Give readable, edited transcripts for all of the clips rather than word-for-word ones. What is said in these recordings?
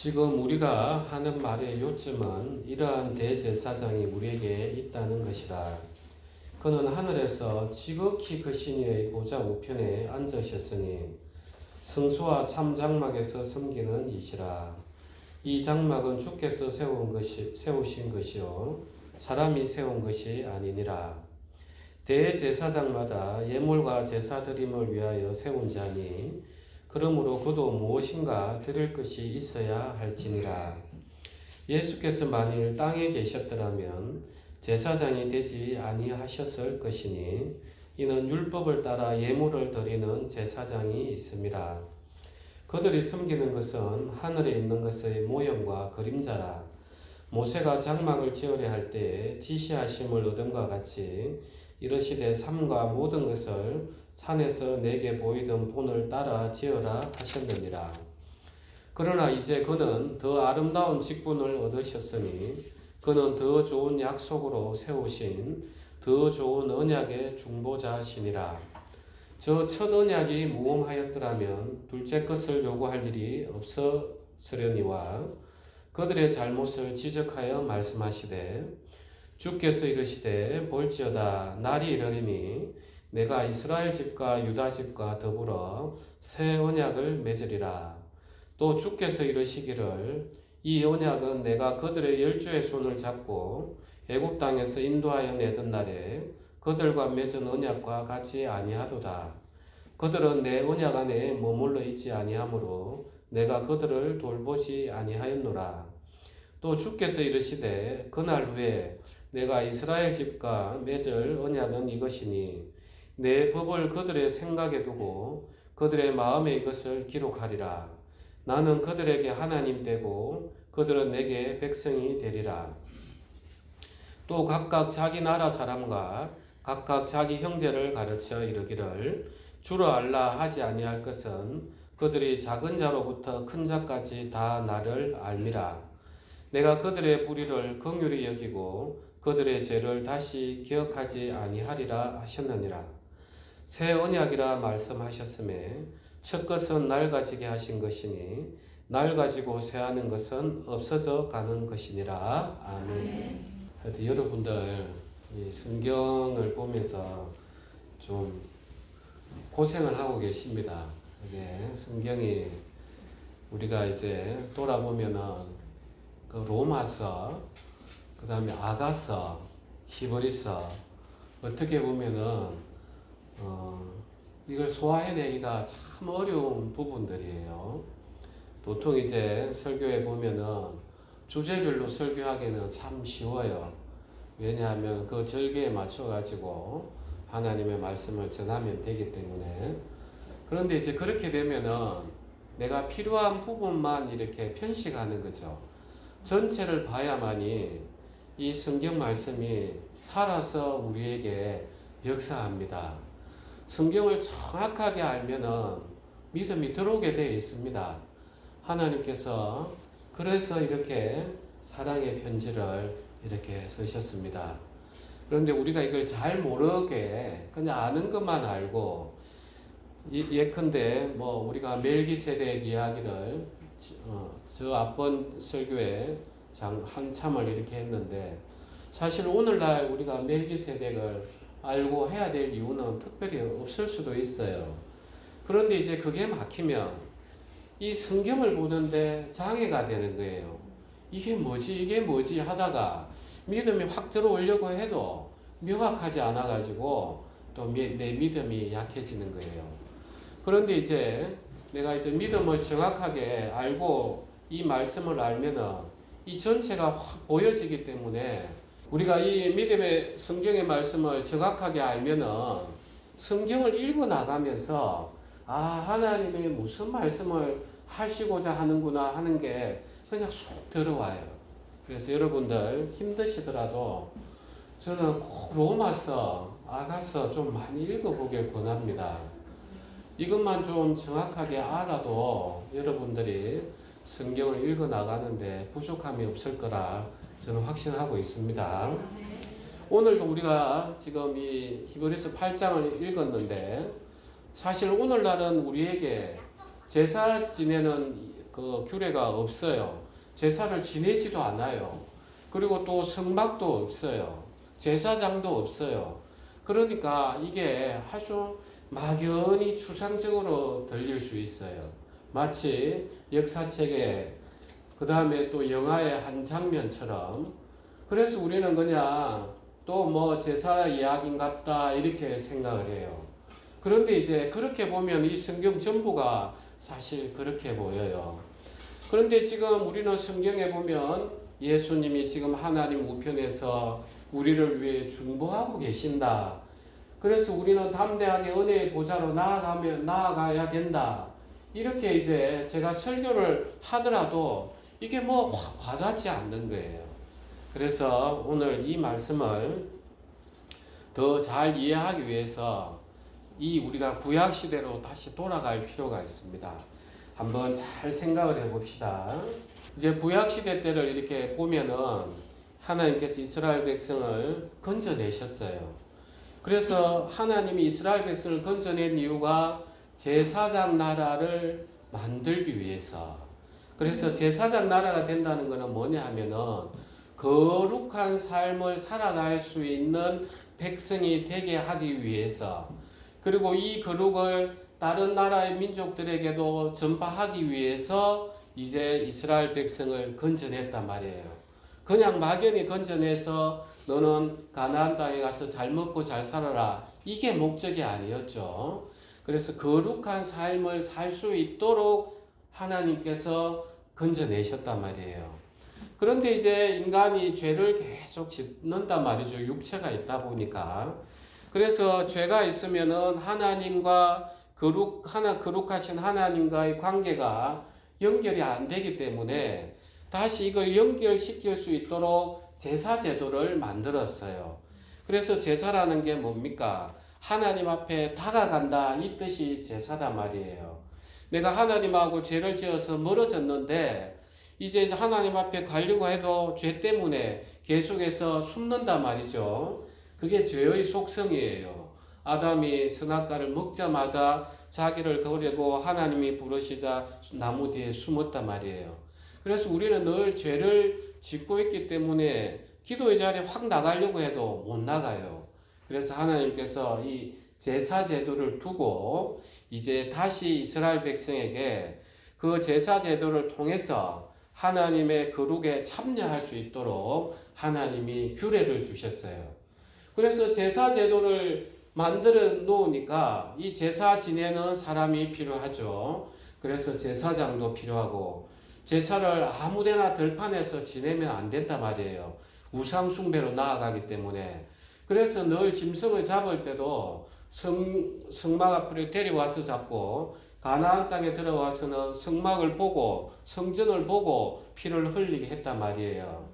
지금 우리가 하는 말의 요점은 이러한 대제사장이 우리에게 있다는 것이라. 그는 하늘에서 지극히 크신 이의 보좌 우편에 앉으셨으니 성소와 참 장막에서 섬기는 이시라. 이 장막은 주께서 세우신 것이요 사람이 세운 것이 아니니라. 대제사장마다 예물과 제사드림을 위하여 세운 자니 그러므로 그도 무엇인가 드릴 것이 있어야 할지니라. 예수께서 만일 땅에 계셨더라면 제사장이 되지 아니하셨을 것이니 이는 율법을 따라 예물을 드리는 제사장이 있음이라. 그들이 섬기는 것은 하늘에 있는 것의 모형과 그림자라. 모세가 장막을 지으려 할 때에 지시하심을 얻음과 같이 이르시되 삼가 모든 것을 산에서 내게 보이던 본을 따라 지으라 하셨느니라. 그러나 이제 그는 더 아름다운 직분을 얻으셨으니 그는 더 좋은 약속으로 세우신 더 좋은 언약의 중보자시니라. 저 첫 언약이 무험하였더라면 둘째 것을 요구할 일이 없었으려니와 그들의 잘못을 지적하여 말씀하시되 주께서 이르시되 볼지어다 날이 이르리니 내가 이스라엘 집과 유다 집과 더불어 새 언약을 맺으리라. 또 주께서 이르시기를 이 언약은 내가 그들의 열조의 손을 잡고 애굽 땅에서 인도하여 내던 날에 그들과 맺은 언약과 같이 아니하도다. 그들은 내 언약 안에 머물러 있지 아니하므로 내가 그들을 돌보지 아니하였노라. 또 주께서 이르시되 그날 후에 내가 이스라엘 집과 맺을 언약은 이것이니 내 법을 그들의 생각에 두고 그들의 마음에 이것을 기록하리라. 나는 그들에게 하나님 되고 그들은 내게 백성이 되리라. 또 각각 자기 나라 사람과 각각 자기 형제를 가르쳐 이르기를 주로 알라 하지 아니할 것은 그들이 작은 자로부터 큰 자까지 다 나를 알미라. 내가 그들의 불의를 긍휼히 여기고 그들의 죄를 다시 기억하지 아니하리라 하셨느니라. 새 언약이라 말씀하셨음에 첫 것은 낡아지게 하신 것이니 낡아지고 쇠하는 것은 없어져 가는 것이니라. 아멘. 하여튼 여러분들 이 성경을 보면서 좀 고생을 하고 계십니다. 이게 성경이 우리가 이제 돌아보면은 그 로마서, 그 다음에 아가서, 히브리서 어떻게 보면은 이걸 소화해내기가 참 어려운 부분들이에요. 보통 이제 설교에 보면은 주제별로 설교하기는 참 쉬워요. 왜냐하면 그 절기에 맞춰가지고 하나님의 말씀을 전하면 되기 때문에. 그런데 이제 그렇게 되면은 내가 필요한 부분만 이렇게 편식하는 거죠. 전체를 봐야만이 이 성경 말씀이 살아서 우리에게 역사합니다. 성경을 정확하게 알면은 믿음이 들어오게 되어 있습니다. 하나님께서 그래서 이렇게 사랑의 편지를 이렇게 쓰셨습니다. 그런데 우리가 이걸 잘 모르게 그냥 아는 것만 알고 예컨대 뭐 우리가 멜기세덱 이야기를 저 앞번 설교에 한참을 이렇게 했는데 사실 오늘날 우리가 멜기세덱을 알고 해야 될 이유는 특별히 없을 수도 있어요. 그런데 이제 그게 막히면 이 성경을 보는데 장애가 되는 거예요. 이게 뭐지 하다가 믿음이 확 들어오려고 해도 명확하지 않아가지고 또 내 믿음이 약해지는 거예요. 그런데 이제 내가 이제 믿음을 정확하게 알고 이 말씀을 알면은 이 전체가 확 보여지기 때문에 우리가 이 믿음의 성경의 말씀을 정확하게 알면은 성경을 읽어 나가면서 하나님이 무슨 말씀을 하시고자 하는구나 하는 게 그냥 쏙 들어와요. 그래서 여러분들 힘드시더라도 저는 꼭 로마서, 아가서 좀 많이 읽어보길 권합니다. 이것만 좀 정확하게 알아도 여러분들이 성경을 읽어 나가는데 부족함이 없을 거라 저는 확신하고 있습니다. 오늘도 우리가 지금 이 히브리서 8장을 읽었는데 사실 오늘날은 우리에게 제사 지내는 그 규례가 없어요. 제사를 지내지도 않아요. 그리고 또 성막도 없어요. 제사장도 없어요. 그러니까 이게 아주 막연히 추상적으로 들릴 수 있어요. 마치 역사책에 그 다음에 또 영화의 한 장면처럼. 그래서 우리는 그냥 또 뭐 제사 이야기인갑다 이렇게 생각을 해요. 그런데 이제 그렇게 보면 이 성경 전부가 사실 그렇게 보여요. 그런데 지금 우리는 성경에 보면 예수님이 지금 하나님 우편에서 우리를 위해 중보하고 계신다. 그래서 우리는 담대하게 은혜의 보좌로 나아가야 된다. 이렇게 이제 제가 설교를 하더라도 이게 뭐 와닿지 않는 거예요. 그래서 오늘 이 말씀을 더 잘 이해하기 위해서 이 우리가 구약 시대로 다시 돌아갈 필요가 있습니다. 한번 잘 생각을 해봅시다. 이제 구약 시대 때를 이렇게 보면은 하나님께서 이스라엘 백성을 건져내셨어요. 그래서 하나님이 이스라엘 백성을 건져낸 이유가 제사장 나라를 만들기 위해서. 그래서 제사장 나라가 된다는 것은 뭐냐 하면은 거룩한 삶을 살아갈 수 있는 백성이 되게 하기 위해서, 그리고 이 거룩을 다른 나라의 민족들에게도 전파하기 위해서 이제 이스라엘 백성을 건져냈단 말이에요. 그냥 막연히 건져내서 너는 가나안 땅에 가서 잘 먹고 잘 살아라, 이게 목적이 아니었죠. 그래서 거룩한 삶을 살 수 있도록 하나님께서 건져내셨단 말이에요. 그런데 이제 인간이 죄를 계속 짓는단 말이죠. 육체가 있다 보니까. 그래서 죄가 있으면은 하나님과 거룩하신 하나님과의 관계가 연결이 안 되기 때문에 다시 이걸 연결시킬 수 있도록 제사 제도를 만들었어요. 그래서 제사라는 게 뭡니까? 하나님 앞에 다가간다, 이 뜻이 제사단 말이에요. 내가 하나님하고 죄를 지어서 멀어졌는데 이제 하나님 앞에 가려고 해도 죄 때문에 계속해서 숨는단 말이죠. 그게 죄의 속성이에요. 아담이 선악과를 먹자마자 자기를 거르고 하나님이 부르시자 나무 뒤에 숨었단 말이에요. 그래서 우리는 늘 죄를 짓고 있기 때문에 기도의 자리에 확 나가려고 해도 못 나가요. 그래서 하나님께서 이 제사 제도를 두고 이제 다시 이스라엘 백성에게 그 제사 제도를 통해서 하나님의 거룩에 참여할 수 있도록 하나님이 규례를 주셨어요. 그래서 제사 제도를 만들어 놓으니까 이 제사 지내는 사람이 필요하죠. 그래서 제사장도 필요하고, 제사를 아무데나 들판에서 지내면 안 된단 말이에요. 우상 숭배로 나아가기 때문에. 그래서 늘 짐승을 잡을 때도 성막 앞으로 데려와서 잡고, 가나안 땅에 들어와서는 성막을 보고 성전을 보고 피를 흘리게 했단 말이에요.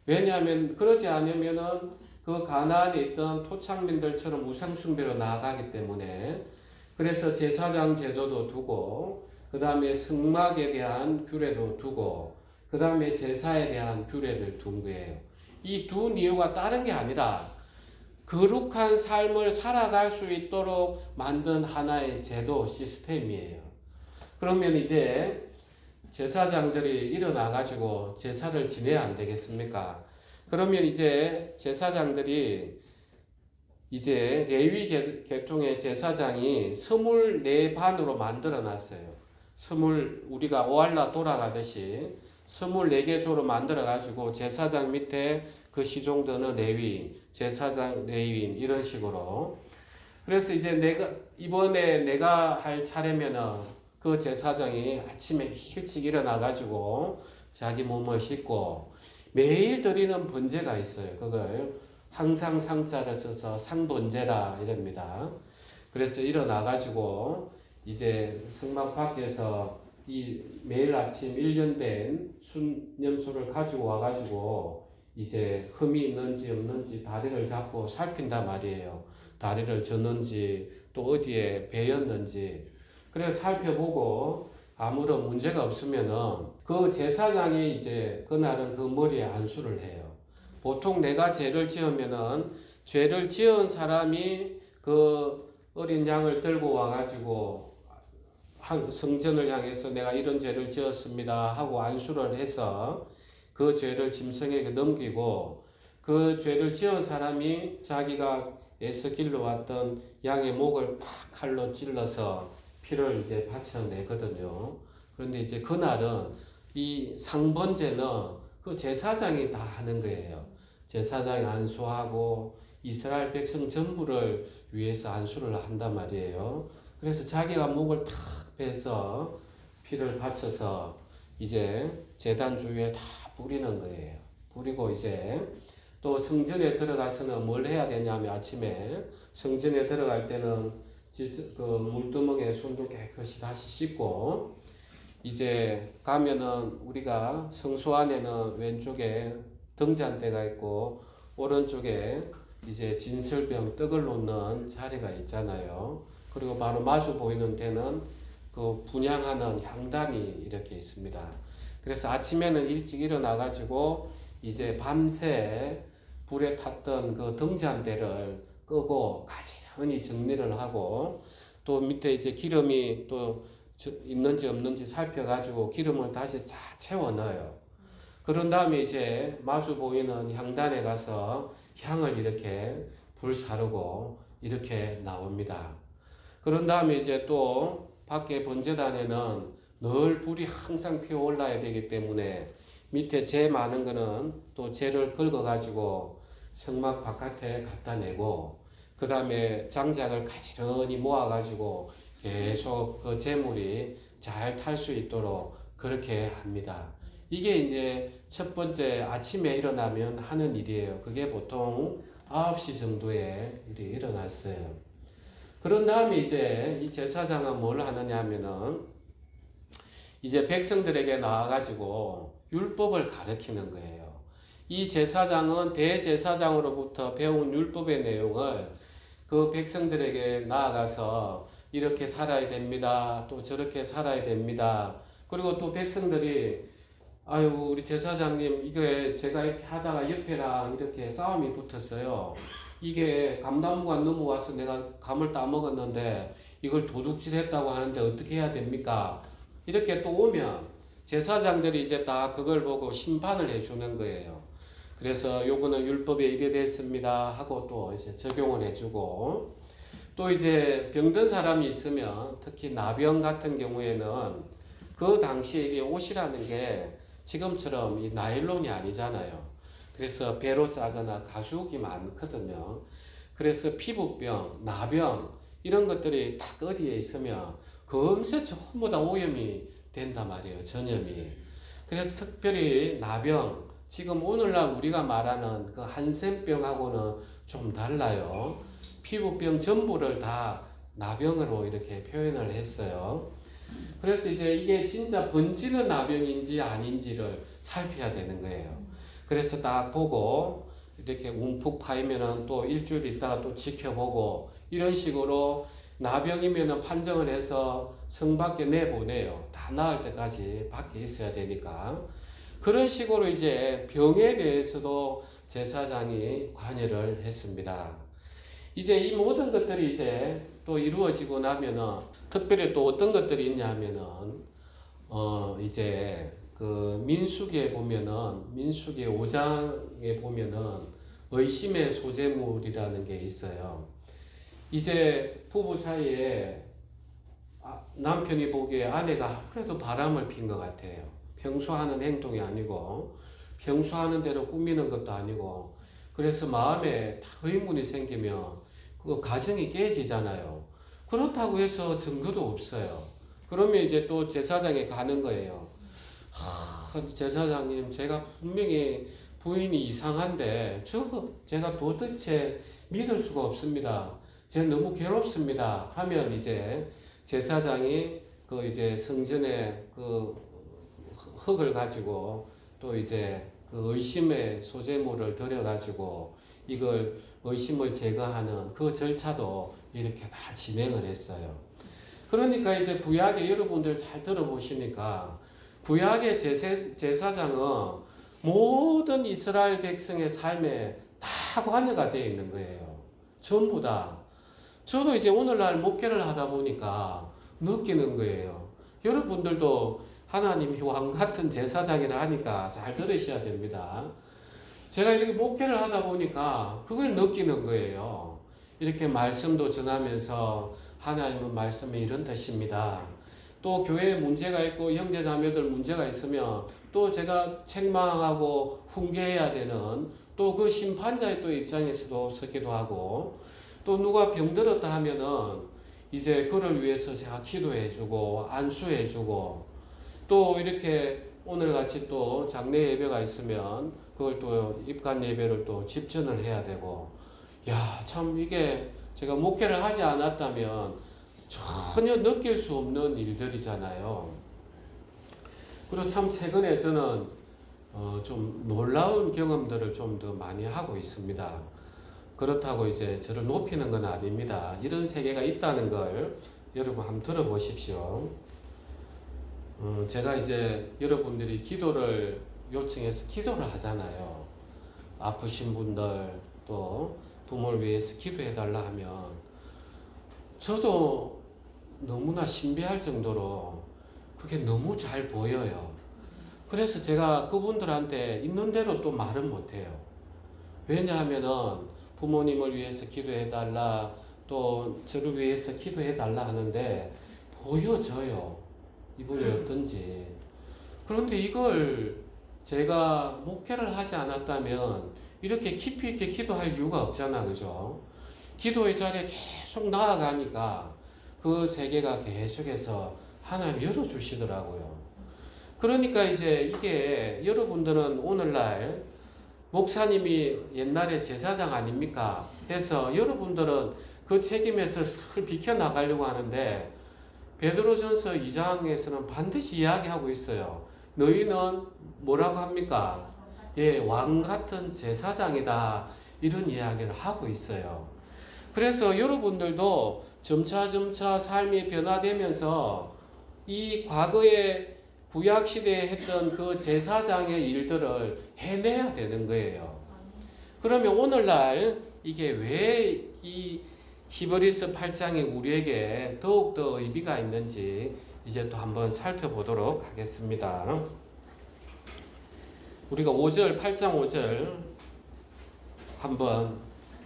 왜냐하면 그러지 않으면은 그 가나안에 있던 토착민들처럼 우상숭배로 나아가기 때문에. 그래서 제사장 제도도 두고, 그 다음에 성막에 대한 규례도 두고, 그 다음에 제사에 대한 규례를 둔 거예요. 이 두 이유가 다른 게 아니라 거룩한 삶을 살아갈 수 있도록 만든 하나의 제도 시스템이에요. 그러면 이제 제사장들이 일어나가지고 제사를 지내야 안 되겠습니까? 그러면 이제 제사장들이 이제 레위 계통의 제사장이 24반으로 만들어 놨어요. 우리가 오할라 돌아가듯이 24개 조로 만들어 가지고 제사장 밑에 그 시종도는 레위인, 제사장 레위인, 이런 식으로. 그래서 이제 이번에 내가 할 차례면은 그 제사장이 아침에 일찍 일어나 가지고 자기 몸을 씻고 매일 드리는 번제가 있어요. 그걸 항상 상자를 써서 상번제라 이럽니다. 그래서 일어나 가지고 이제 성막 밖에서 이 매일 아침 1년 된 순념소를 가지고 와가지고 이제 흠이 있는지 없는지 다리를 잡고 살핀단 말이에요. 다리를 졌는지 또 어디에 베였는지. 그래서 살펴보고 아무런 문제가 없으면은 그 제사장이 이제 그날은 그 머리에 안수를 해요. 보통 내가 죄를 지으면은 죄를 지은 사람이 그 어린 양을 들고 와가지고 성전을 향해서 내가 이런 죄를 지었습니다 하고 안수를 해서 그 죄를 짐승에게 넘기고 그 죄를 지은 사람이 자기가 애써 길러왔던 양의 목을 팍 칼로 찔러서 피를 이제 바쳐내거든요. 그런데 이제 그날은 이 상번제는 그 제사장이 다 하는 거예요. 제사장이 안수하고 이스라엘 백성 전부를 위해서 안수를 한단 말이에요. 그래서 자기가 목을 탁 빼서 피를 바쳐서 이제 제단 주위에 다 뿌리는 거예요. 뿌리고 이제 또 성전에 들어가서는 뭘 해야 되냐면 아침에 성전에 들어갈 때는 그 물두멍에 손도 깨끗이 다시 씻고 이제 가면은 우리가 성소 안에는 왼쪽에 등잔대가 있고 오른쪽에 이제 진설병 떡을 놓는 자리가 있잖아요. 그리고 바로 마주 보이는 데는 그 분향하는 향단이 이렇게 있습니다. 그래서 아침에는 일찍 일어나 가지고 이제 밤새 불에 탔던 그 등잔대를 끄고 가지런히 정리를 하고 또 밑에 이제 기름이 또 있는지 없는지 살펴가지고 기름을 다시 다 채워 넣어요. 그런 다음에 이제 마주 보이는 향단에 가서 향을 이렇게 불 사르고 이렇게 나옵니다. 그런 다음에 이제 또 밖에 번제단에는 늘 불이 항상 피어 올라야 되기 때문에 밑에 재 많은 거는 또 재를 긁어가지고 성막 바깥에 갖다 내고 그 다음에 장작을 가지런히 모아가지고 계속 그 재물이 잘 탈 수 있도록 그렇게 합니다. 이게 이제 첫 번째 아침에 일어나면 하는 일이에요. 그게 보통 9시 정도에 일이 일어났어요. 그런 다음에 이제 이 제사장은 뭘 하느냐 하면은 이제 백성들에게 나와가지고 율법을 가르치는 거예요. 이 제사장은 대제사장으로부터 배운 율법의 내용을 그 백성들에게 나아가서 이렇게 살아야 됩니다. 또 저렇게 살아야 됩니다. 그리고 또 백성들이 아유 우리 제사장님 이게 제가 이렇게 하다가 옆에랑 이렇게 싸움이 붙었어요. 이게 감나무가 넘어와서 내가 감을 따먹었는데 이걸 도둑질 했다고 하는데 어떻게 해야 됩니까? 이렇게 또 오면 제사장들이 이제 다 그걸 보고 심판을 해주는 거예요. 그래서 요거는 율법에 이래 됐습니다 하고 또 이제 적용을 해주고 또 이제 병든 사람이 있으면 특히 나병 같은 경우에는 그 당시에 이게 옷이라는 게 지금처럼 이 나일론이 아니잖아요. 그래서 배로 짜거나 가죽이 많거든요. 그래서 피부병, 나병 이런 것들이 딱 어디에 있으면 금세 전부 다 오염이 된단 말이에요. 전염이. 그래서 특별히 나병 지금 오늘날 우리가 말하는 그 한센병하고는 좀 달라요. 피부병 전부를 다 나병으로 이렇게 표현을 했어요. 그래서 이제 이게 진짜 번지는 나병인지 아닌지를 살펴야 되는 거예요. 그래서 딱 보고 이렇게 움푹 파이면은 또 일주일 있다가 또 지켜보고 이런 식으로 나병이면은 판정을 해서 성 밖에 내보내요. 다 나을 때까지 밖에 있어야 되니까. 그런 식으로 이제 병에 대해서도 제사장이 관여를 했습니다. 이제 이 모든 것들이 이제 또 이루어지고 나면은 특별히 또 어떤 것들이 있냐 하면은 이제 그 민수기에 보면은 민수기 5장에 보면은 의심의 소재물이라는 게 있어요. 이제 부부 사이에 남편이 보기에 아내가 아무래도 바람을 핀 것 같아요. 평소 하는 행동이 아니고 평소 하는 대로 꾸미는 것도 아니고 그래서 마음에 다 의문이 생기면 그 가정이 깨지잖아요. 그렇다고 해서 증거도 없어요. 그러면 이제 또 제사장에 가는 거예요. 제사장님 제가 분명히 부인이 이상한데 제가 도대체 믿을 수가 없습니다. 제가 너무 괴롭습니다. 하면 이제 제사장이 그 이제 성전에 그 흙을 가지고 또 이제 그 의심의 소재물을 들여가지고 이걸 의심을 제거하는 그 절차도 이렇게 다 진행을 했어요. 그러니까 이제 구약에 여러분들 잘 들어보시니까 구약의 제사장은 모든 이스라엘 백성의 삶에 다 관여가 되어 있는 거예요. 전부 다. 저도 이제 오늘날 목회를 하다 보니까 느끼는 거예요. 여러분들도 하나님이 왕 같은 제사장이라 하니까 잘 들으셔야 됩니다. 제가 이렇게 목회를 하다 보니까 그걸 느끼는 거예요. 이렇게 말씀도 전하면서 하나님은 말씀이 이런 뜻입니다. 또 교회에 문제가 있고 형제 자매들 문제가 있으면 또 제가 책망하고 훈계해야 되는 또 그 심판자의 또 입장에서도 서기도 하고 또 누가 병들었다 하면은 이제 그를 위해서 제가 기도해주고 안수해주고 또 이렇게 오늘 같이 또 장례 예배가 있으면 그걸 또 입간 예배를 또 집전을 해야 되고 야, 참 이게 제가 목회를 하지 않았다면 전혀 느낄 수 없는 일들이잖아요. 그리고 참 최근에 저는 좀 놀라운 경험들을 좀 더 많이 하고 있습니다. 그렇다고 이제 저를 높이는 건 아닙니다. 이런 세계가 있다는 걸 여러분 한번 들어보십시오. 제가 이제 여러분들이 기도를 요청해서 기도를 하잖아요. 아프신 분들 또 부모를 위해서 기도해달라 하면 저도 너무나 신비할 정도로 그게 너무 잘 보여요. 그래서 제가 그분들한테 있는 대로 또 말은 못해요. 왜냐하면은 부모님을 위해서 기도해달라 또 저를 위해서 기도해달라 하는데 보여져요. 이분이 어떤지. 그런데 이걸 제가 목회를 하지 않았다면 이렇게 깊이 있게 기도할 이유가 없잖아. 그죠? 기도의 자리에 계속 나아가니까 그 세계가 계속해서 하나님 열어주시더라고요. 그러니까 이제 이게 여러분들은 오늘날 목사님이 옛날에 제사장 아닙니까? 해서 여러분들은 그 책임에서 슬 비켜나가려고 하는데 베드로전서 2장에서는 반드시 이야기하고 있어요. 너희는 뭐라고 합니까? 예, 왕 같은 제사장이다. 이런 이야기를 하고 있어요. 그래서 여러분들도 점차 삶이 변화되면서 이 과거에 구약시대에 했던 그 제사장의 일들을 해내야 되는 거예요. 그러면 오늘날 이게 왜 이 히브리서 8장이 우리에게 더욱더 의미가 있는지 이제 또 한번 살펴보도록 하겠습니다. 우리가 5절, 8장 5절 한번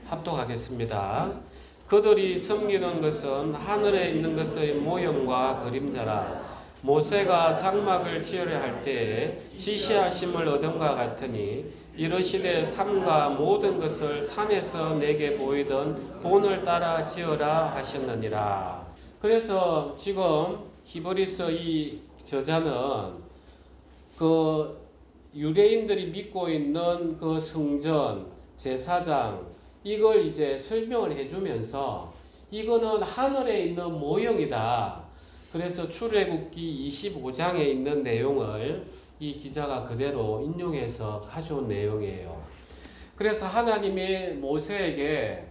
합독하겠습니다. 그들이 섬기는 것은 하늘에 있는 것의 모형과 그림자라. 모세가 장막을 지으려 할 때에 지시하심을 얻은과 같으니 이르시되 삼가 모든 것을 산에서 내게 보이던 본을 따라 지으라 하셨느니라. 그래서 지금 히브리서 이 저자는 그 유대인들이 믿고 있는 그 성전, 제사장 이걸 이제 설명을 해주면서 이거는 하늘에 있는 모형이다. 그래서 출애굽기 25장에 있는 내용을 이 기자가 그대로 인용해서 가져온 내용이에요. 그래서 하나님이 모세에게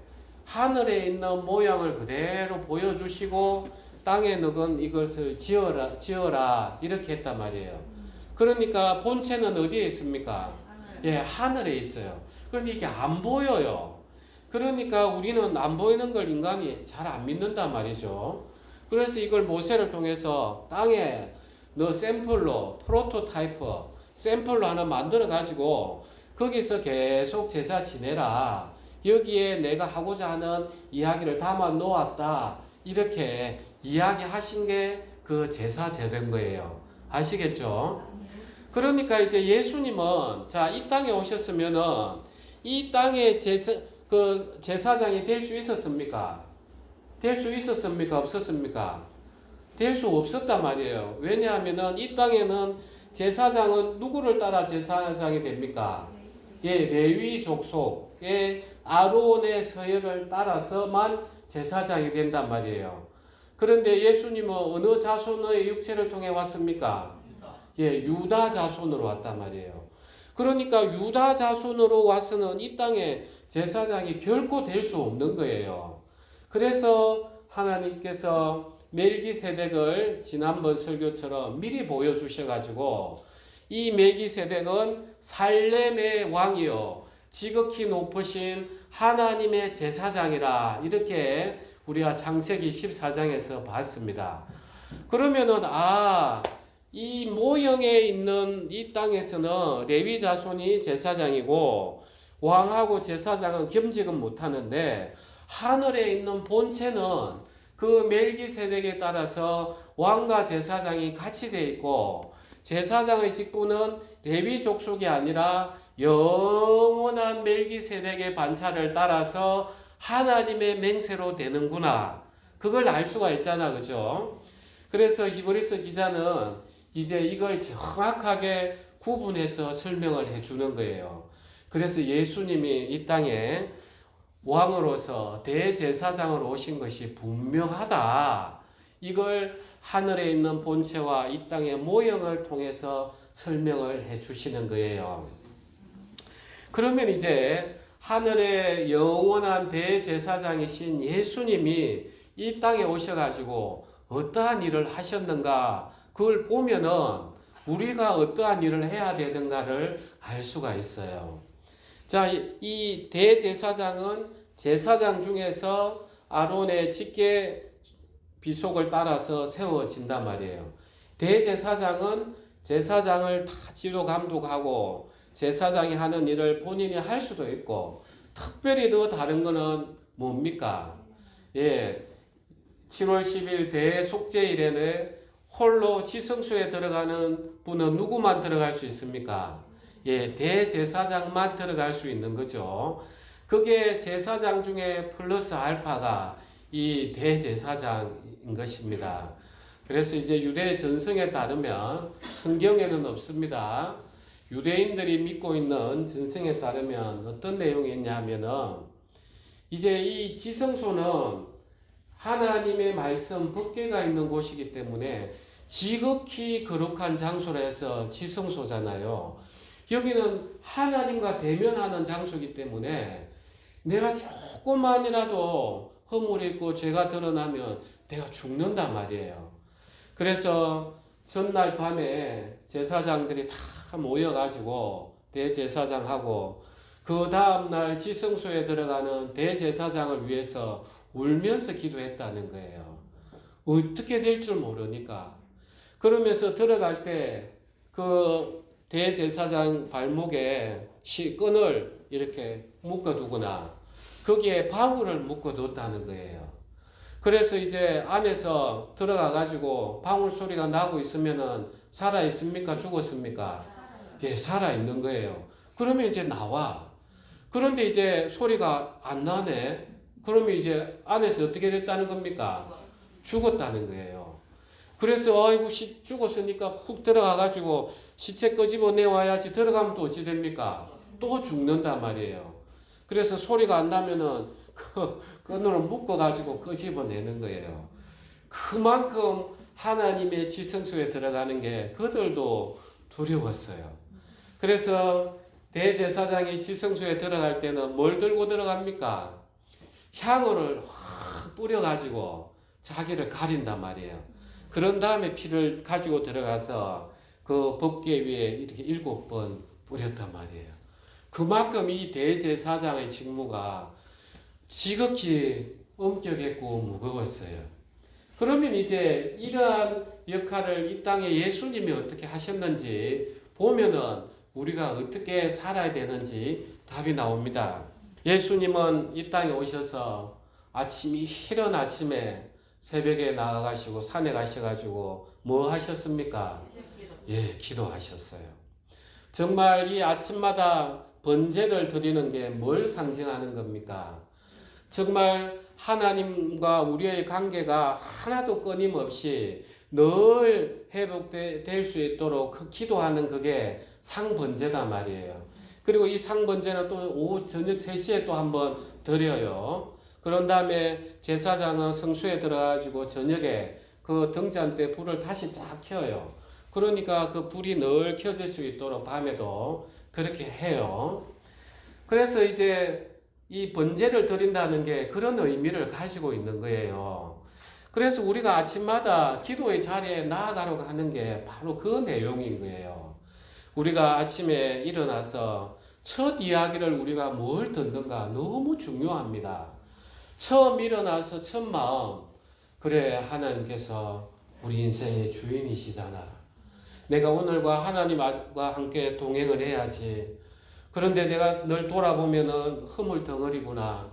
하늘에 있는 모양을 그대로 보여주시고 땅에 넣은 이것을 지어라 이렇게 했단 말이에요. 그러니까 본체는 어디에 있습니까? 예, 하늘에 있어요. 그런데 이게 안 보여요. 그러니까 우리는 안 보이는 걸 인간이 잘 안 믿는단 말이죠. 그래서 이걸 모세를 통해서 땅에 너 샘플로 프로토타이프 샘플로 하나 만들어 가지고 거기서 계속 제사 지내라. 여기에 내가 하고자 하는 이야기를 담아 놓았다. 이렇게 이야기하신 게 그 제사제 된 거예요. 아시겠죠? 그러니까 이제 예수님은 자, 이 땅에 오셨으면은 이 땅의 제사장이 될 수 있었습니까? 될 수 있었습니까? 없었습니까? 될 수 없었단 말이에요. 왜냐하면은 이 땅에는 제사장은 누구를 따라 제사장이 됩니까? 예, 레위 족속의 아론의 서열을 따라서만 제사장이 된단 말이에요. 그런데 예수님은 어느 자손의 육체를 통해 왔습니까? 예, 유다 자손으로 왔단 말이에요. 그러니까 유다 자손으로 와서는 이 땅에 제사장이 결코 될 수 없는 거예요. 그래서 하나님께서 멜기세덱을 지난번 설교처럼 미리 보여주셔가지고 이 멜기세덱은 살렘의 왕이요 지극히 높으신 하나님의 제사장이라 이렇게 우리가 창세기 14장에서 봤습니다. 그러면은 이 모형에 있는 이 땅에서는 레위 자손이 제사장이고 왕하고 제사장은 겸직은 못하는데 하늘에 있는 본체는 그 멜기세덱에 따라서 왕과 제사장이 같이 돼 있고 제사장의 직분은 레위 족속이 아니라 영원한 멜기세덱의 반차를 따라서 하나님의 맹세로 되는구나. 그걸 알 수가 있잖아, 그죠? 그래서 히브리서 기자는 이제 이걸 정확하게 구분해서 설명을 해주는 거예요. 그래서 예수님이 이 땅에 왕으로서 대제사장으로 오신 것이 분명하다. 이걸 하늘에 있는 본체와 이 땅의 모형을 통해서 설명을 해 주시는 거예요. 그러면 이제 하늘의 영원한 대제사장이신 예수님이 이 땅에 오셔가지고 어떠한 일을 하셨는가, 그걸 보면은 우리가 어떠한 일을 해야 되는가를 알 수가 있어요. 자, 이 대제사장은 제사장 중에서 아론의 직계 비속을 따라서 세워진단 말이에요. 대제사장은 제사장을 다 지도 감독하고 제사장이 하는 일을 본인이 할 수도 있고, 특별히 더 다른 거는 뭡니까? 7월 10일 대속죄일에는 홀로 지성소에 들어가는 분은 누구만 들어갈 수 있습니까? 대제사장만 들어갈 수 있는 거죠. 그게 제사장 중에 플러스 알파가 이 대제사장인 것입니다. 그래서 이제 유대 전승에 따르면, 성경에는 없습니다. 유대인들이 믿고 있는 전승에 따르면 어떤 내용이 있냐 하면은, 이제 이 지성소는 하나님의 말씀 법궤가 있는 곳이기 때문에 지극히 거룩한 장소라 해서 지성소잖아요. 여기는 하나님과 대면하는 장소이기 때문에 내가 조금만이라도 허물이 있고 죄가 드러나면 내가 죽는단 말이에요. 그래서 전날 밤에 제사장들이 다 모여가지고 대제사장하고 그 다음날 지성소에 들어가는 대제사장을 위해서 울면서 기도했다는 거예요. 어떻게 될 줄 모르니까. 그러면서 들어갈 때 그 대제사장 발목에 끈을 이렇게 묶어두거나 거기에 방울을 묶어뒀다는 거예요. 그래서 이제 안에서 들어가가지고 방울 소리가 나고 있으면은 살아있습니까? 죽었습니까? 살아있는 거예요. 그러면 이제 나와. 그런데 이제 소리가 안 나네? 그러면 이제 안에서 어떻게 됐다는 겁니까? 죽었다는 거예요. 그래서 아이고 죽었으니까 훅 들어가가지고 시체 끄집어내와야지. 들어가면 또 어찌 됩니까? 또 죽는단 말이에요. 그래서 소리가 안 나면은 그 끈으로 묶어가지고 끄집어내는 거예요. 그만큼 하나님의 지성소에 들어가는 게 그들도 두려웠어요. 그래서 대제사장이 지성소에 들어갈 때는 뭘 들고 들어갑니까? 향을 확 뿌려가지고 자기를 가린단 말이에요. 그런 다음에 피를 가지고 들어가서 그 법궤 위에 이렇게 7번 뿌렸단 말이에요. 그만큼 이 대제사장의 직무가 지극히 엄격했고 무거웠어요. 그러면 이제 이러한 역할을 이 땅에 예수님이 어떻게 하셨는지 보면은 우리가 어떻게 살아야 되는지 답이 나옵니다. 예수님은 이 땅에 오셔서 아침이 이른 아침에 새벽에 나가가시고 산에 가셔가지고 뭐 하셨습니까? 기도하셨어요. 정말 이 아침마다 번제를 드리는 게 뭘 상징하는 겁니까? 정말 하나님과 우리의 관계가 하나도 끊임없이 늘 회복될 수 있도록 기도하는 그게 상번제단 말이에요. 그리고 이 상번제는 또 오후 저녁 3시에 또 한번 드려요. 그런 다음에 제사장은 성수에 들어가지고 저녁에 그 등잔 때 불을 다시 쫙 켜요. 그러니까 그 불이 늘 켜질 수 있도록 밤에도 그렇게 해요. 그래서 이제 이 번제를 드린다는 게 그런 의미를 가지고 있는 거예요. 그래서 우리가 아침마다 기도의 자리에 나아가려고 하는 게 바로 그 내용인 거예요. 우리가 아침에 일어나서 첫 이야기를 우리가 뭘 듣는가 너무 중요합니다. 처음 일어나서 첫 마음, 그래 하나님께서 우리 인생의 주인이시잖아. 내가 오늘과 하나님과 함께 동행을 해야지. 그런데 내가 늘 돌아보면은 허물덩어리구나.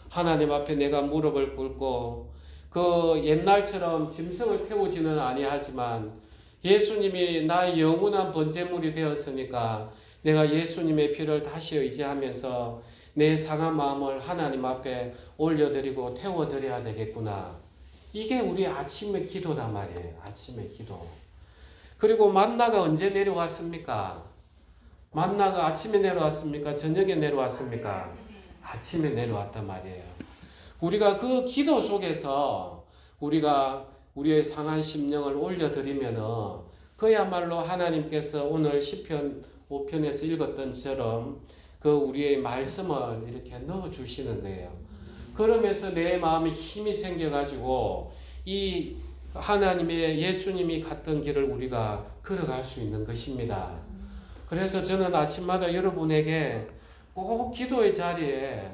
하나님 앞에 내가 무릎을 꿇고 그 옛날처럼 짐승을 태우지는 아니하지만 예수님이 나의 영원한 번제물이 되었으니까 내가 예수님의 피를 다시 의지하면서 내 상한 마음을 하나님 앞에 올려드리고 태워드려야 되겠구나. 이게 우리 아침의 기도단 말이에요. 아침의 기도. 그리고 만나가 언제 내려왔습니까? 만나가 아침에 내려왔습니까? 저녁에 내려왔습니까? 아침에 내려왔단 말이에요. 우리가 그 기도 속에서 우리가 우리의 상한 심령을 올려드리면은 그야말로 하나님께서 오늘 시편 5편에서 읽었던 처럼 그 우리의 말씀을 이렇게 넣어주시는 거예요. 그러면서 내 마음에 힘이 생겨가지고 이 하나님의 예수님이 갔던 길을 우리가 걸어갈 수 있는 것입니다. 그래서 저는 아침마다 여러분에게 꼭 기도의 자리에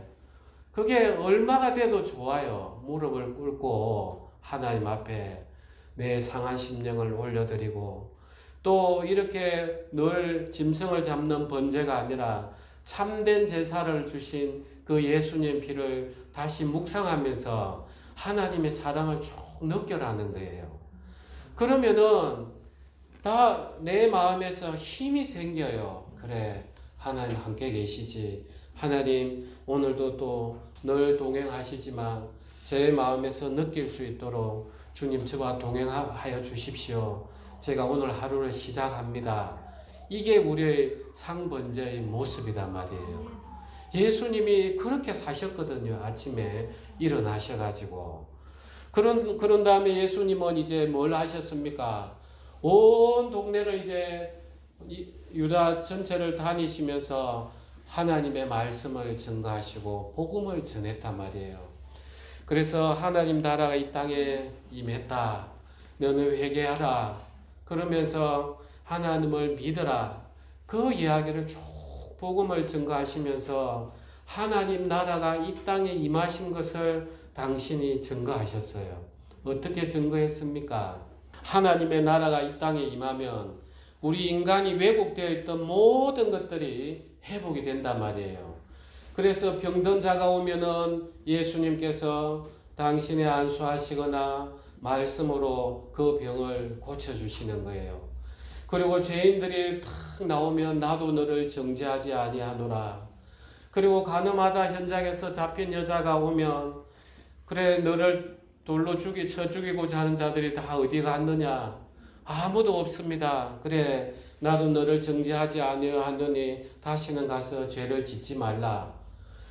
그게 얼마나 돼도 좋아요. 무릎을 꿇고 하나님 앞에 내 상한 심령을 올려드리고 또 이렇게 늘 짐승을 잡는 번제가 아니라 참된 제사를 주신 그 예수님 피를 다시 묵상하면서 하나님의 사랑을 쭉 느껴라는 거예요. 그러면은 다 내 마음에서 힘이 생겨요. 그래, 하나님 함께 계시지. 하나님 오늘도 또 늘 동행하시지만 제 마음에서 느낄 수 있도록 주님 저와 동행하여 주십시오. 제가 오늘 하루를 시작합니다. 이게 우리의 상번제의 모습이란 말이에요. 예수님이 그렇게 사셨거든요. 아침에 일어나셔가지고. 그런 다음에 예수님은 이제 뭘 하셨습니까? 온 동네를 이제 유다 전체를 다니시면서 하나님의 말씀을 증거하시고 복음을 전했단 말이에요. 그래서 하나님 나라가 이 땅에 임했다. 너는 회개하라. 그러면서 하나님을 믿어라. 그 이야기를 쭉 복음을 증거하시면서 하나님 나라가 이 땅에 임하신 것을 당신이 증거하셨어요. 어떻게 증거했습니까? 하나님의 나라가 이 땅에 임하면 우리 인간이 왜곡되어 있던 모든 것들이 회복이 된단 말이에요. 그래서 병든 자가 오면은 예수님께서 당신의 안수하시거나 말씀으로 그 병을 고쳐주시는 거예요. 그리고 죄인들이 탁 나오면 나도 너를 정죄하지 아니하노라. 그리고 가늠하다 현장에서 잡힌 여자가 오면 그래 너를 돌로 쳐 죽이고자 하는 자들이 다 어디 갔느냐? 아무도 없습니다. 그래 나도 너를 정죄하지 아니하노니 다시는 가서 죄를 짓지 말라.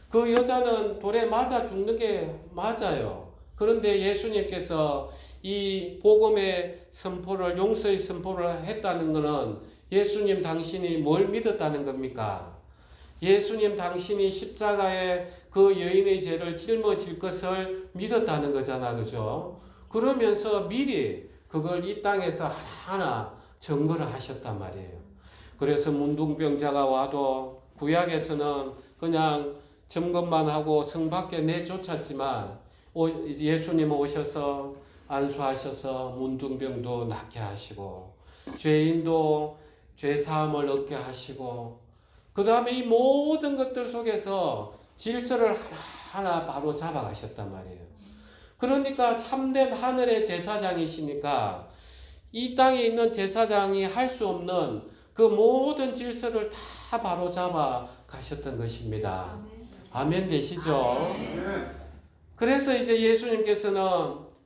그 여자는 돌에 맞아 죽는 게 맞아요. 그런데 예수님께서 이 복음의 선포를 용서의 선포를 했다는 것은 예수님 당신이 뭘 믿었다는 겁니까? 예수님 당신이 십자가에 그 여인의 죄를 짊어질 것을 믿었다는 거잖아. 그죠? 그러면서 미리 그걸 이 땅에서 하나하나 증거를 하셨단 말이에요. 그래서 문둥병자가 와도 구약에서는 그냥 점검만 하고 성 밖에 내쫓았지만 예수님 오셔서 안수하셔서 문둥병도 낫게 하시고 죄인도 죄사함을 얻게 하시고 그 다음에 이 모든 것들 속에서 질서를 하나하나 바로 잡아가셨단 말이에요. 그러니까 참된 하늘의 제사장이시니까 이 땅에 있는 제사장이 할 수 없는 그 모든 질서를 다 바로 잡아 가셨던 것입니다. 아멘 되시죠? 그래서 이제 예수님께서는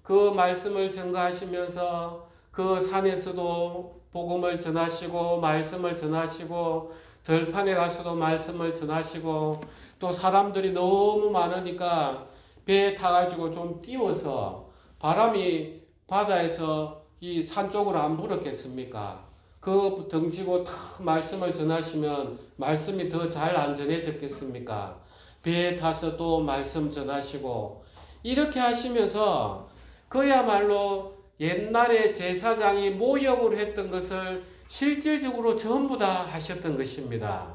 그 말씀을 증거하시면서 그 산에서도 복음을 전하시고 말씀을 전하시고 들판에 가서도 말씀을 전하시고 또 사람들이 너무 많으니까 배에 타가지고 좀 띄워서 바람이 바다에서 이 산 쪽으로 안 불었겠습니까? 그 덩치고 탁 말씀을 전하시면 말씀이 더 잘 안전해졌겠습니까? 배에 타서 또 말씀 전하시고 이렇게 하시면서 그야말로 옛날에 제사장이 모욕을 했던 것을 실질적으로 전부 다 하셨던 것입니다.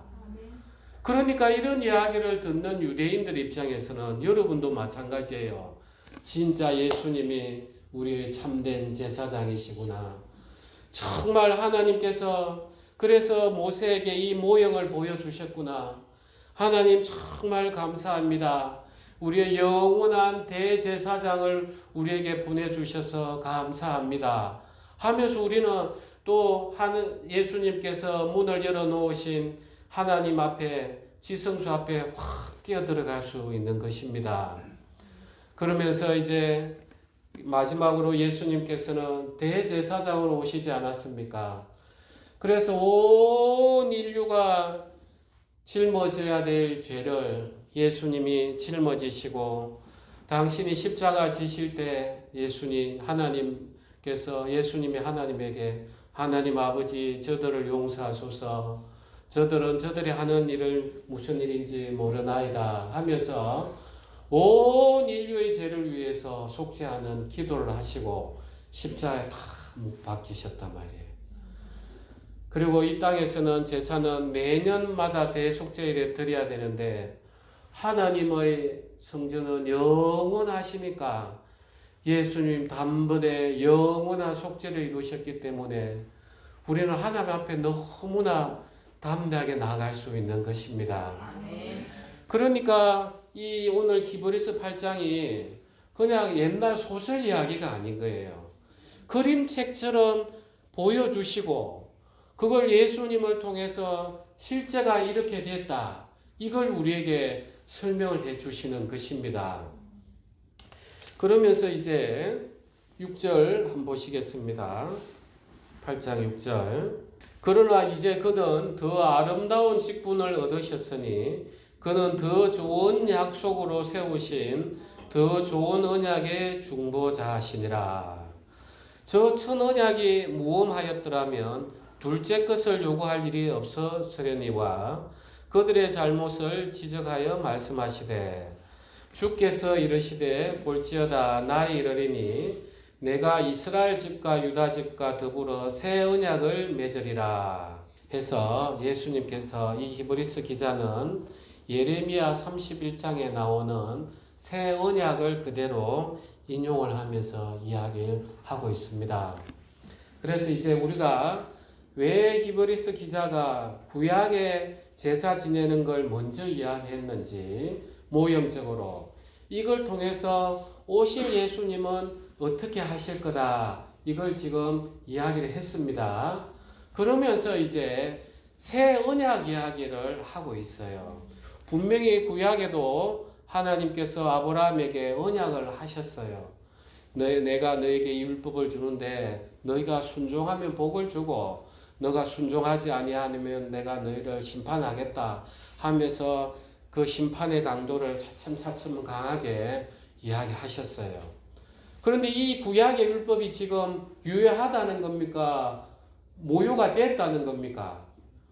그러니까 이런 이야기를 듣는 유대인들 입장에서는 여러분도 마찬가지예요. 진짜 예수님이 우리의 참된 제사장이시구나. 정말 하나님께서 그래서 모세에게 이 모형을 보여주셨구나. 하나님 정말 감사합니다. 우리의 영원한 대제사장을 우리에게 보내주셔서 감사합니다. 하면서 우리는 또 예수님께서 문을 열어놓으신 하나님 앞에 지성소 앞에 확 뛰어들어갈 수 있는 것입니다. 그러면서 이제 마지막으로 예수님께서는 대제사장으로 오시지 않았습니까? 그래서 온 인류가 짊어져야 될 죄를 예수님이 짊어지시고 당신이 십자가 지실 때 예수님이 하나님에게 하나님 아버지 저들을 용서하소서 저들은 저들이 하는 일을 무슨 일인지 모르나이다 하면서 온 인류의 죄를 위해서 속죄하는 기도를 하시고 십자가에 다 못 박히셨단 말이에요. 그리고 이 땅에서는 제사는 매년마다 대속죄일에 드려야 되는데 하나님의 성전은 영원하시니까 예수님 단번에 영원한 속죄를 이루셨기 때문에 우리는 하나님 앞에 너무나 담대하게 나아갈 수 있는 것입니다. 그러니까 이 오늘 히브리서 8장이 그냥 옛날 소설 이야기가 아닌 거예요. 그림책처럼 보여주시고 그걸 예수님을 통해서 실제가 이렇게 됐다. 이걸 우리에게 설명을 해 주시는 것입니다. 그러면서 이제 6절 한번 보시겠습니다. 8장 6절. 그러나 이제 그는 더 아름다운 직분을 얻으셨으니 그는 더 좋은 약속으로 세우신 더 좋은 언약의 중보자시니라. 저 첫 언약이 무엄하였더라면 둘째 것을 요구할 일이 없었으려니와 그들의 잘못을 지적하여 말씀하시되 주께서 이르시되 볼지어다 날이 이르리니 내가 이스라엘 집과 유다 집과 더불어 새 언약을 맺으리라 해서 예수님께서 이 히브리서 기자는 예레미야 31장에 나오는 새 언약을 그대로 인용을 하면서 이야기를 하고 있습니다. 그래서 이제 우리가 왜 히브리서 기자가 구약의 제사 지내는 걸 먼저 이야기했는지 모형적으로 이걸 통해서 오실 예수님은 어떻게 하실 거다 이걸 지금 이야기를 했습니다. 그러면서 이제 새 언약 이야기를 하고 있어요. 분명히 구약에도 하나님께서 아브라함에게 언약을 하셨어요. 내가 너에게 율법을 주는데 너희가 순종하면 복을 주고 너가 순종하지 아니하면 내가 너희를 심판하겠다 하면서 그 심판의 강도를 차츰차츰 강하게 이야기하셨어요. 그런데 이 구약의 율법이 지금 유효하다는 겁니까? 무효가 됐다는 겁니까?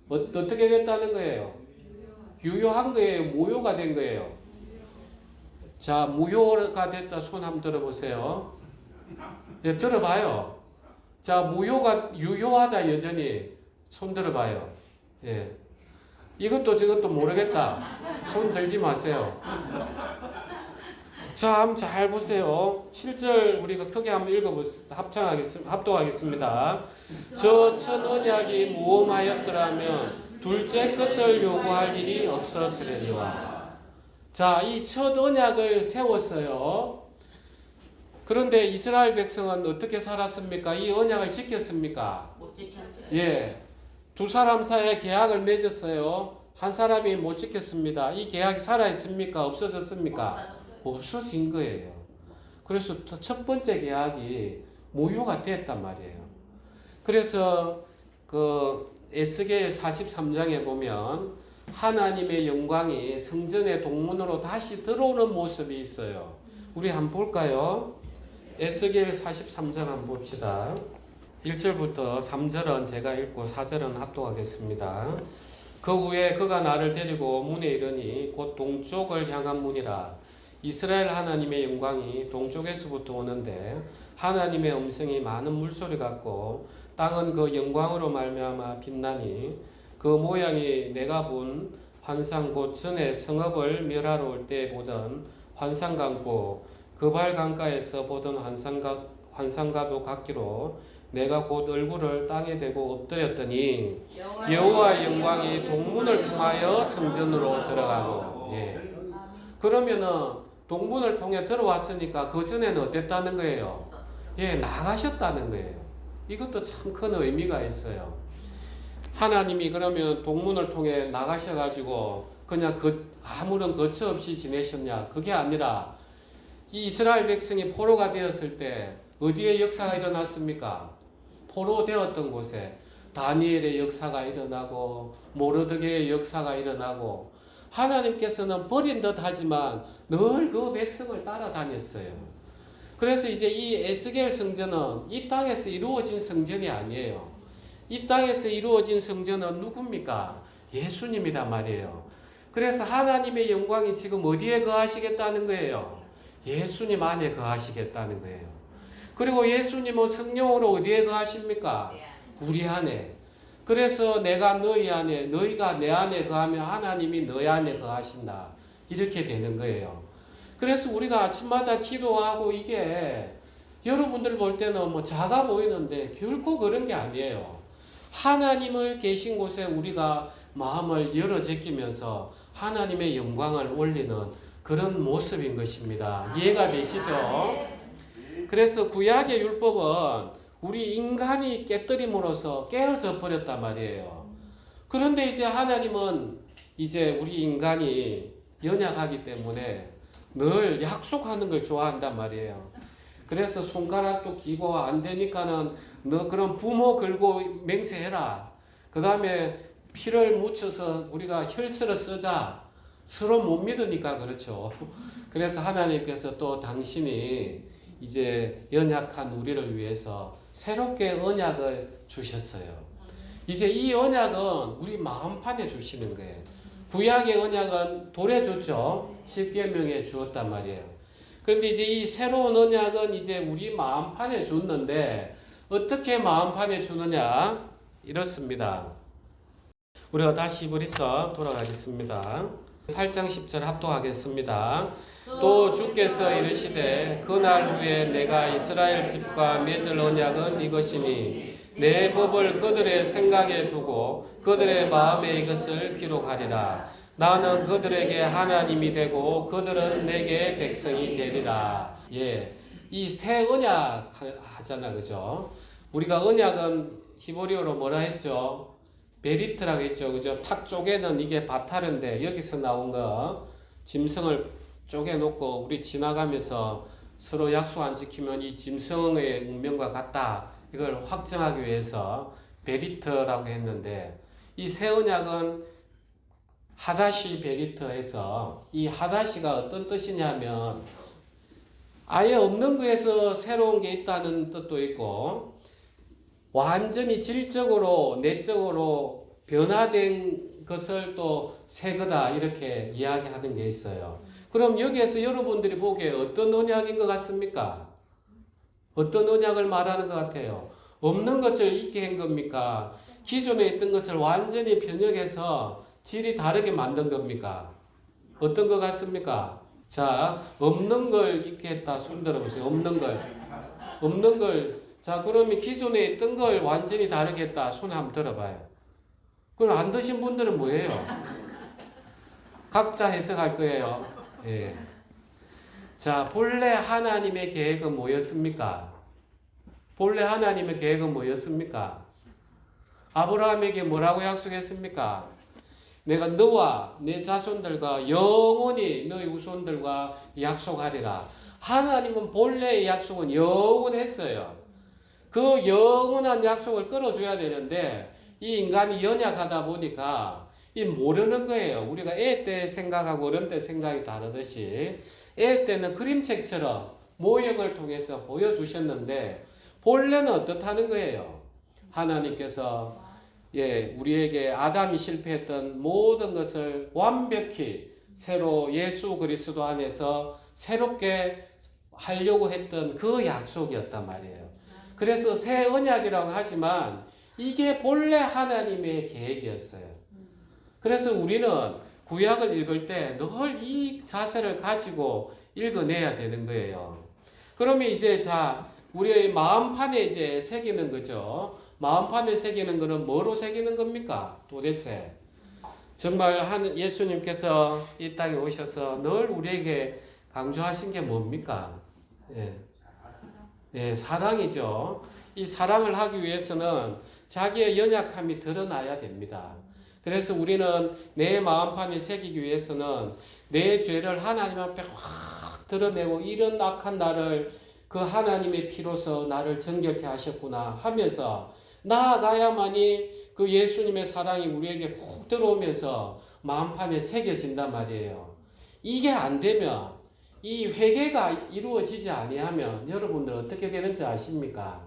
어떻게 됐다는 거예요? 유효한 거예요? 무효가 된 거예요? 자, 무효가 됐다 손 한번 들어보세요. 예, 들어봐요. 자, 유효하다 여전히 손 들어봐요. 예. 이것도 저것도 모르겠다. 손 들지 마세요. 자, 한번 잘 보세요. 7절 우리가 크게 한번 합독하겠습니다. 저 첫 언약이 무엄하였더라면 둘째 것을 요구할 일이 없었으려니와. 자, 이 첫 언약을 세웠어요. 그런데 이스라엘 백성은 어떻게 살았습니까? 이 언약을 지켰습니까? 못 지켰어요. 예. 두 사람 사이에 계약을 맺었어요. 한 사람이 못 지켰습니다. 이 계약이 살아있습니까? 없어졌습니까? 없어진 거예요. 그래서 첫 번째 계약이 무효가 됐단 말이에요. 그래서 그 에스겔 43장에 보면 하나님의 영광이 성전의 동문으로 다시 들어오는 모습이 있어요. 우리 한번 볼까요? 에스겔 43장 한번 봅시다. 1절부터 3절은 제가 읽고 4절은 합독하겠습니다. 그 후에 그가 나를 데리고 문에 이르니 곧 동쪽을 향한 문이라. 이스라엘 하나님의 영광이 동쪽에서부터 오는데 하나님의 음성이 많은 물소리 같고 땅은 그 영광으로 말미암아 빛나니 그 모양이 내가 본 환상 곧 전에 성읍을 멸하러 올 때 보던 환상 같고 그발 강가에서 보던 환상 환상과도 같기로 내가 곧 얼굴을 땅에 대고 엎드렸더니 여호와의 영광이 동문을 통하여 성전으로 들어가고. 예. 그러면은 동문을 통해 들어왔으니까 그 전에는 어땠다는 거예요? 예, 나가셨다는 거예요. 이것도 참 큰 의미가 있어요. 하나님이 그러면 동문을 통해 나가셔가지고 그냥 아무런 거처 없이 지내셨냐? 그게 아니라 이 이스라엘 백성이 포로가 되었을 때 어디에 역사가 일어났습니까? 포로 되었던 곳에 다니엘의 역사가 일어나고 모르드게의 역사가 일어나고 하나님께서는 버린 듯 하지만 늘 그 백성을 따라다녔어요. 그래서 이제 이 에스겔 성전은 이 땅에서 이루어진 성전이 아니에요. 이 땅에서 이루어진 성전은 누굽니까? 예수님이다 말이에요. 그래서 하나님의 영광이 지금 어디에 거하시겠다는 거예요? 예수님 안에 거하시겠다는 거예요. 그리고 예수님은 성령으로 어디에 거하십니까? 우리 안에. 그래서 내가 너희 안에, 너희가 내 안에 거하면 하나님이 너희 안에 거하신다. 이렇게 되는 거예요. 그래서 우리가 아침마다 기도하고 이게 여러분들 볼 때는 뭐 작아 보이는데 결코 그런 게 아니에요. 하나님을 계신 곳에 우리가 마음을 열어 제끼면서 하나님의 영광을 올리는 그런 모습인 것입니다. 이해가 되시죠? 그래서 구약의 율법은 우리 인간이 깨뜨림으로써 깨어져 버렸단 말이에요. 그런데 이제 하나님은 이제 우리 인간이 연약하기 때문에 늘 약속하는 걸 좋아한단 말이에요. 그래서 손가락도 기고 안 되니까는 너 그럼 부모 걸고 맹세해라. 그 다음에 피를 묻혀서 우리가 혈서를 쓰자. 서로 못 믿으니까 그렇죠. 그래서 하나님께서 또 당신이 이제 연약한 우리를 위해서 새롭게 언약을 주셨어요. 이제 이 언약은 우리 마음판에 주시는 거예요. 구약의 언약은 돌에 줬죠. 십계명에 주었단 말이에요. 그런데 이제 이 새로운 언약은 이제 우리 마음판에 줬는데 어떻게 마음판에 주느냐? 이렇습니다. 우리가 다시 히브리서 돌아가겠습니다. 8장 10절 합독하겠습니다. 또 주께서 이르시되 그날 후에 내가 이스라엘 집과 맺을 언약은 이것이니 내 법을 그들의 생각에 두고 그들의 마음에 이것을 기록하리라. 나는 그들에게 하나님이 되고 그들은 내게 백성이 되리라. 예, 이 새 언약 하잖아, 그죠? 우리가 언약은 히브리어로 뭐라 했죠? 베리트라고 했죠, 그죠? 탁 쪼개는 이게 바타른데 여기서 나온 거 짐승을 쪼개놓고 우리 지나가면서 서로 약속 안 지키면 이 짐승의 운명과 같다. 이걸 확정하기 위해서 베리트라고 했는데 이 새 언약은 하다시 베리트에서 이 하다시가 어떤 뜻이냐면 아예 없는 거에서 새로운 게 있다는 뜻도 있고 완전히 질적으로 내적으로 변화된 것을 또 새 거다 이렇게 이야기하는 게 있어요. 그럼 여기에서 여러분들이 보기에 어떤 언약인 것 같습니까? 어떤 언약을 말하는 것 같아요? 없는 것을 있게 한 겁니까? 기존에 있던 것을 완전히 변형해서 질이 다르게 만든 겁니까? 어떤 것 같습니까? 자, 없는 걸 있게 했다. 손 들어보세요. 없는 걸. 없는 걸. 자, 그러면 기존에 있던 걸 완전히 다르게 했다. 손 한번 들어봐요. 그럼 안 드신 분들은 뭐예요? 각자 해석할 거예요. 예. 자, 본래 하나님의 계획은 뭐였습니까? 본래 하나님의 계획은 뭐였습니까? 아브라함에게 뭐라고 약속했습니까? 내가 너와 내 자손들과 영원히 너희 후손들과 약속하리라. 하나님은 본래의 약속은 영원했어요. 그 영원한 약속을 끌어줘야 되는데 이 인간이 연약하다 보니까 이 모르는 거예요. 우리가 애 때 생각하고 어른 때 생각이 다르듯이 애 때는 그림책처럼 모형을 통해서 보여주셨는데 본래는 어떻다는 거예요? 하나님께서 우리에게 아담이 실패했던 모든 것을 완벽히 새로 예수 그리스도 안에서 새롭게 하려고 했던 그 약속이었단 말이에요. 그래서 새 언약이라고 하지만 이게 본래 하나님의 계획이었어요. 그래서 우리는 구약을 읽을 때 늘 이 자세를 가지고 읽어내야 되는 거예요. 그러면 이제 우리의 마음판에 이제 새기는 거죠. 마음판에 새기는 거는 뭐로 새기는 겁니까? 도대체 정말 예수님께서 이 땅에 오셔서 늘 우리에게 강조하신 게 뭡니까? 사랑이죠. 이 사랑을 하기 위해서는 자기의 연약함이 드러나야 됩니다. 그래서 우리는 내 마음판에 새기기 위해서는 내 죄를 하나님 앞에 확 드러내고 이런 악한 나를 그 하나님의 피로서 나를 정결케 하셨구나 하면서 나아가야만이 그 예수님의 사랑이 우리에게 훅 들어오면서 마음판에 새겨진단 말이에요. 이게 안 되면 이 회개가 이루어지지 아니하면 여러분들 어떻게 되는지 아십니까?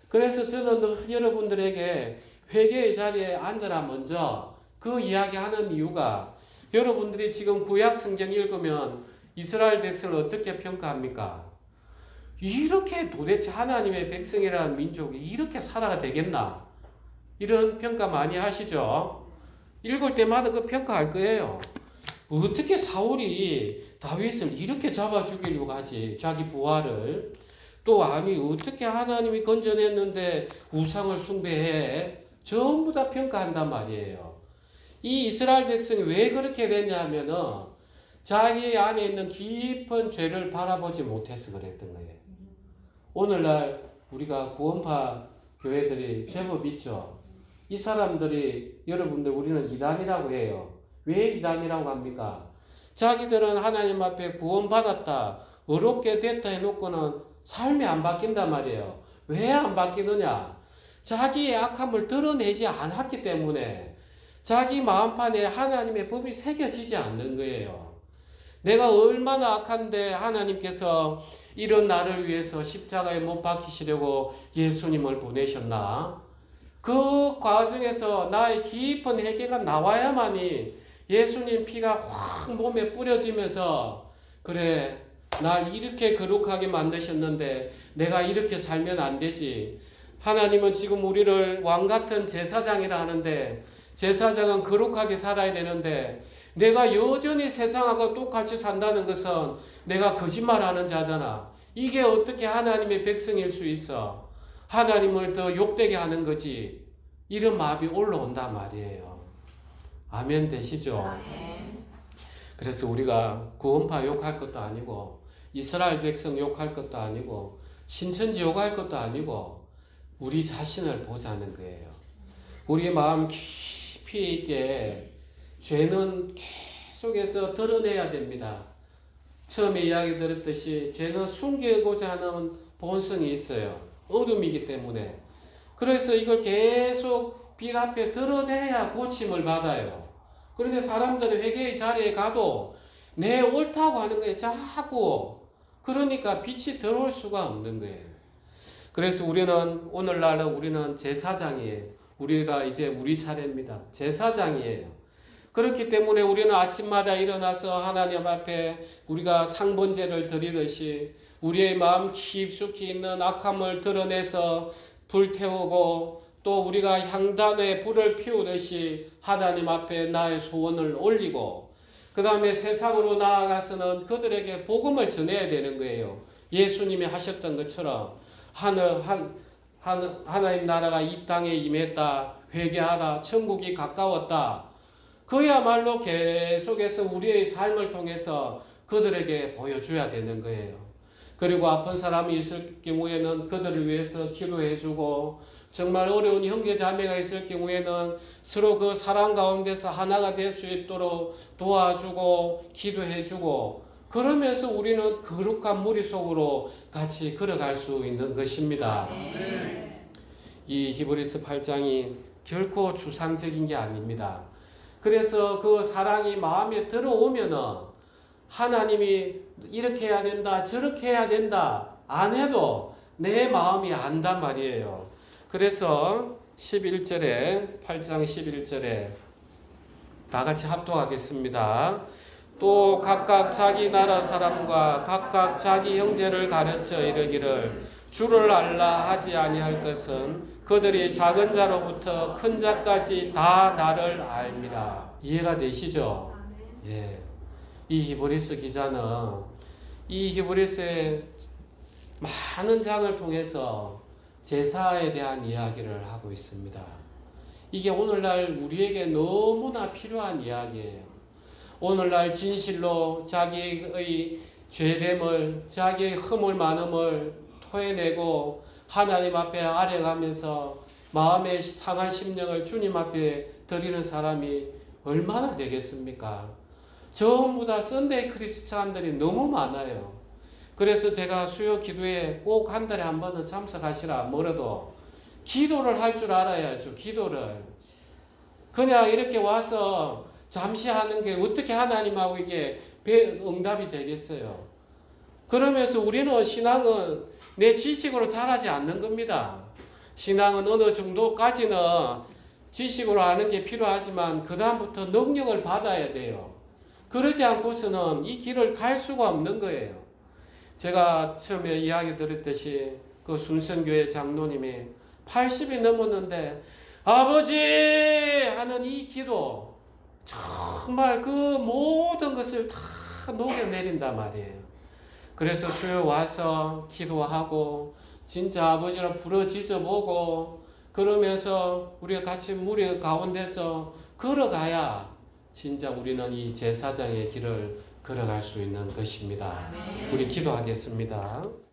그래서 저는 여러분들에게 회개의 자리에 앉아라 먼저 그 이야기하는 이유가 여러분들이 지금 구약 성경 읽으면 이스라엘 백성을 어떻게 평가합니까? 이렇게 도대체 하나님의 백성이라는 민족이 이렇게 살아가 되겠나? 이런 평가 많이 하시죠? 읽을 때마다 그 평가할 거예요. 어떻게 사울이 다윗을 이렇게 잡아 죽이려고 하지? 자기 부하를. 또 아니 어떻게 하나님이 건져냈는데 우상을 숭배해? 전부 다 평가한단 말이에요. 이 이스라엘 백성이 왜 그렇게 됐냐 하면은 자기 안에 있는 깊은 죄를 바라보지 못해서 그랬던 거예요. 오늘날 우리가 구원파 교회들이 제법 있죠. 이 사람들이 여러분들 우리는 이단이라고 해요. 왜 이단이라고 합니까? 자기들은 하나님 앞에 구원받았다, 의롭게 됐다 해놓고는 삶이 안 바뀐단 말이에요. 왜 안 바뀌느냐? 자기의 악함을 드러내지 않았기 때문에 자기 마음판에 하나님의 법이 새겨지지 않는 거예요. 내가 얼마나 악한데 하나님께서 이런 나를 위해서 십자가에 못 박히시려고 예수님을 보내셨나? 그 과정에서 나의 깊은 회개가 나와야만이 예수님 피가 확 몸에 뿌려지면서 그래 날 이렇게 거룩하게 만드셨는데 내가 이렇게 살면 안 되지. 하나님은 지금 우리를 왕같은 제사장이라 하는데 제사장은 거룩하게 살아야 되는데 내가 여전히 세상하고 똑같이 산다는 것은 내가 거짓말하는 자잖아. 이게 어떻게 하나님의 백성일 수 있어? 하나님을 더 욕되게 하는 거지. 이런 마음이 올라온단 말이에요. 아멘 되시죠? 아멘. 그래서 우리가 구원파 욕할 것도 아니고 이스라엘 백성 욕할 것도 아니고 신천지 욕할 것도 아니고 우리 자신을 보자는 거예요. 우리 마음 깊이 있게 죄는 계속해서 드러내야 됩니다. 처음에 이야기 들었듯이 죄는 숨기고자 하는 본성이 있어요. 어둠이기 때문에. 그래서 이걸 계속 빛 앞에 드러내야 고침을 받아요. 그런데 사람들은 회개의 자리에 가도 내 옳다고 하는 거에 자꾸 그러니까 빛이 들어올 수가 없는 거예요. 그래서 오늘날은 우리는 제사장이에요. 우리가 이제 우리 차례입니다. 제사장이에요. 그렇기 때문에 우리는 아침마다 일어나서 하나님 앞에 우리가 상번제를 드리듯이 우리의 마음 깊숙이 있는 악함을 드러내서 불태우고 또 우리가 향단에 불을 피우듯이 하나님 앞에 나의 소원을 올리고 그 다음에 세상으로 나아가서는 그들에게 복음을 전해야 되는 거예요. 예수님이 하셨던 것처럼 하나님 나라가 이 땅에 임했다. 회개하라. 천국이 가까웠다. 그야말로 계속해서 우리의 삶을 통해서 그들에게 보여줘야 되는 거예요. 그리고 아픈 사람이 있을 경우에는 그들을 위해서 기도해주고 정말 어려운 형제 자매가 있을 경우에는 서로 그 사랑 가운데서 하나가 될 수 있도록 도와주고 기도해주고 그러면서 우리는 거룩한 무리 속으로 같이 걸어갈 수 있는 것입니다. 이 히브리서 8장이 결코 추상적인 게 아닙니다. 그래서 그 사랑이 마음에 들어오면은 하나님이 이렇게 해야 된다, 저렇게 해야 된다 안 해도 내 마음이 안단 말이에요. 그래서 11절에 8장 11절에 다 같이 합독하겠습니다. 또 각각 자기 나라 사람과 각각 자기 형제를 가르쳐 이르기를 주를 알라 하지 아니할 것은 그들이 작은 자로부터 큰 자까지 다 나를 알미라. 이해가 되시죠? 예. 이 히브리서 기자는 이 히브리서의 많은 장을 통해서 제사에 대한 이야기를 하고 있습니다. 이게 오늘날 우리에게 너무나 필요한 이야기예요. 오늘날 진실로 자기의 죄됨을, 자기의 허물 많음을 토해내고 하나님 앞에 아뢰가면서 마음의 상한 심령을 주님 앞에 드리는 사람이 얼마나 되겠습니까? 전부 다 썬데이 크리스찬들이 너무 많아요. 그래서 제가 수요 기도에 꼭 한 달에 한 번은 참석하시라 뭐라도 기도를 할 줄 알아야죠. 기도를. 그냥 이렇게 와서 잠시 하는 게 어떻게 하나님하고 이게 응답이 되겠어요. 그러면서 우리는 신앙은 내 지식으로 자라지 않는 겁니다. 신앙은 어느 정도까지는 지식으로 아는 게 필요하지만 그 다음부터 능력을 받아야 돼요. 그러지 않고서는 이 길을 갈 수가 없는 거예요. 제가 처음에 이야기 들었듯이 그 순천교회 장로님이 80이 넘었는데 아버지 하는 이 기도 정말 그 모든 것을 다 녹여내린단 말이에요. 그래서 수요 와서 기도하고 진짜 아버지를 부르짖어 보고 그러면서 우리가 같이 무리 가운데서 걸어가야 진짜 우리는 이 제사장의 길을 걸어갈 수 있는 것입니다. 우리 기도하겠습니다.